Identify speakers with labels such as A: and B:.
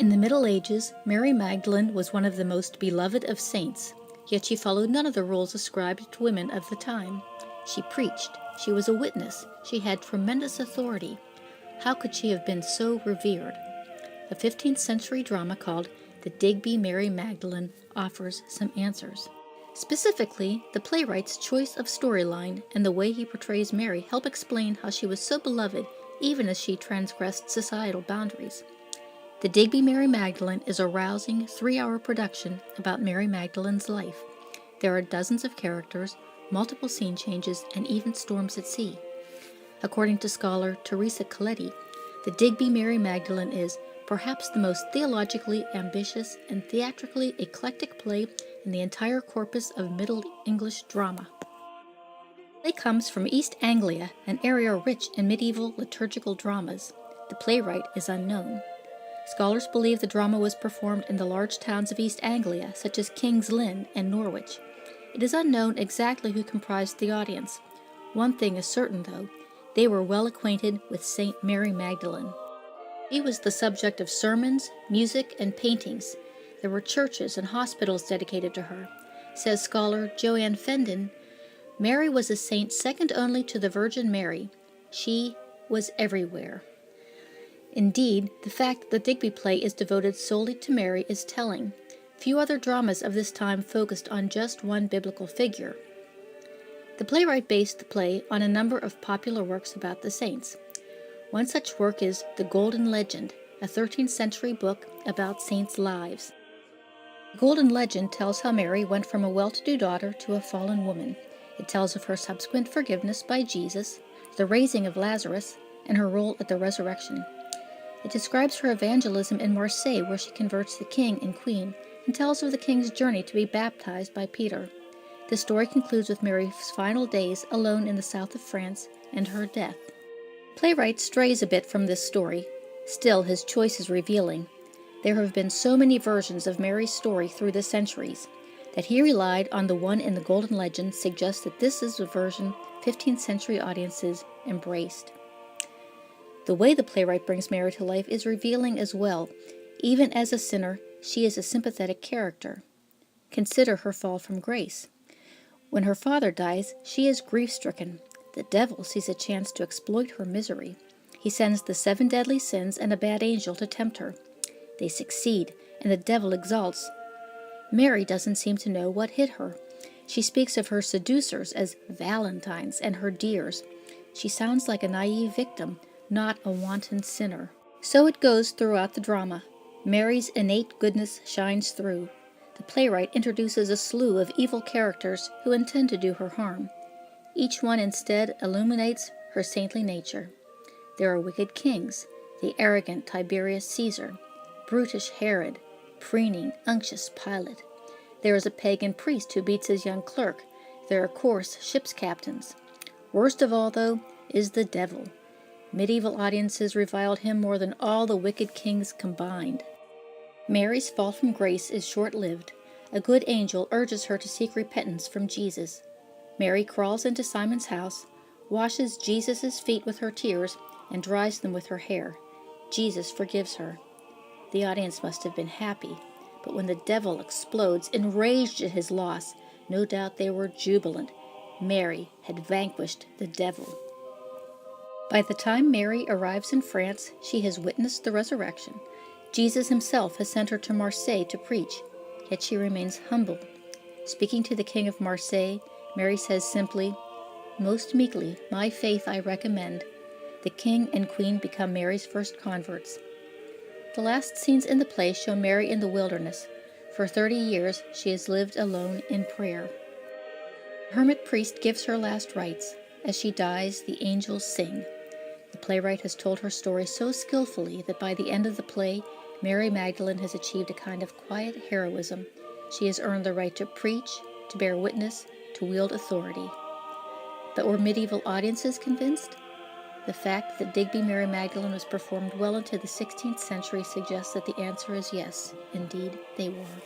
A: In the Middle Ages, Mary Magdalene was one of the most beloved of saints, yet she followed none of the rules ascribed to women of the time. She preached, she was a witness, she had tremendous authority. How could she have been so revered? A 15th century drama called The Digby Mary Magdalene offers some answers. Specifically, the playwright's choice of storyline and the way he portrays Mary help explain how she was so beloved even as she transgressed societal boundaries. The Digby Mary Magdalene is a rousing 3-hour production about Mary Magdalene's life. There are dozens of characters, multiple scene changes, and even storms at sea. According to scholar Teresa Coletti, The Digby Mary Magdalene is perhaps the most theologically ambitious and theatrically eclectic play in the entire corpus of Middle English drama. The play comes from East Anglia, an area rich in medieval liturgical dramas. The playwright is unknown. Scholars believe the drama was performed in the large towns of East Anglia, such as King's Lynn and Norwich. It is unknown exactly who comprised the audience. One thing is certain, though. They were well acquainted with Saint Mary Magdalene. She was the subject of sermons, music, and paintings. There were churches and hospitals dedicated to her. Says scholar Joanne Fendon, Mary was a saint second only to the Virgin Mary. She was everywhere. Indeed, the fact that the Digby play is devoted solely to Mary is telling. Few other dramas of this time focused on just one biblical figure. The playwright based the play on a number of popular works about the saints. One such work is The Golden Legend, a 13th century book about saints' lives. The Golden Legend tells how Mary went from a well-to-do daughter to a fallen woman. It tells of her subsequent forgiveness by Jesus, the raising of Lazarus, and her role at the resurrection. It describes her evangelism in Marseille, where she converts the king and queen, and tells of the king's journey to be baptized by Peter. The story concludes with Mary's final days alone in the south of France and her death. The playwright strays a bit from this story. Still, his choice is revealing. There have been so many versions of Mary's story through the centuries that he relied on the one in the Golden Legend suggests that this is the version 15th century audiences embraced. The way the playwright brings Mary to life is revealing as well. Even as a sinner, she is a sympathetic character. Consider her fall from grace. When her father dies, she is grief-stricken. The devil sees a chance to exploit her misery. He sends the 7 deadly sins and a bad angel to tempt her. They succeed, and the devil exalts. Mary doesn't seem to know what hit her. She speaks of her seducers as valentines and her dears. She sounds like a naive victim, not a wanton sinner. So it goes throughout the drama. Mary's innate goodness shines through. The playwright introduces a slew of evil characters who intend to do her harm. Each one instead illuminates her saintly nature. There are wicked kings, the arrogant Tiberius Caesar, brutish Herod, preening, unctuous Pilate. There is a pagan priest who beats his young clerk. There are coarse ship's captains. Worst of all, though, is the devil. Medieval audiences reviled him more than all the wicked kings combined. Mary's fall from grace is short-lived. A good angel urges her to seek repentance from Jesus. Mary crawls into Simon's house, washes Jesus' feet with her tears, and dries them with her hair. Jesus forgives her. The audience must have been happy, but when the devil explodes, enraged at his loss, no doubt they were jubilant. Mary had vanquished the devil. By the time Mary arrives in France, she has witnessed the resurrection. Jesus himself has sent her to Marseille to preach, yet she remains humble. Speaking to the king of Marseille, Mary says simply, "Most meekly, my faith I recommend." The king and queen become Mary's first converts. The last scenes in the play show Mary in the wilderness. For 30 years, she has lived alone in prayer. The hermit priest gives her last rites. As she dies, the angels sing. The playwright has told her story so skillfully that by the end of the play, Mary Magdalene has achieved a kind of quiet heroism. She has earned the right to preach, to bear witness, to wield authority. But were medieval audiences convinced? The fact that Digby Mary Magdalene was performed well into the 16th century suggests that the answer is yes, indeed they were.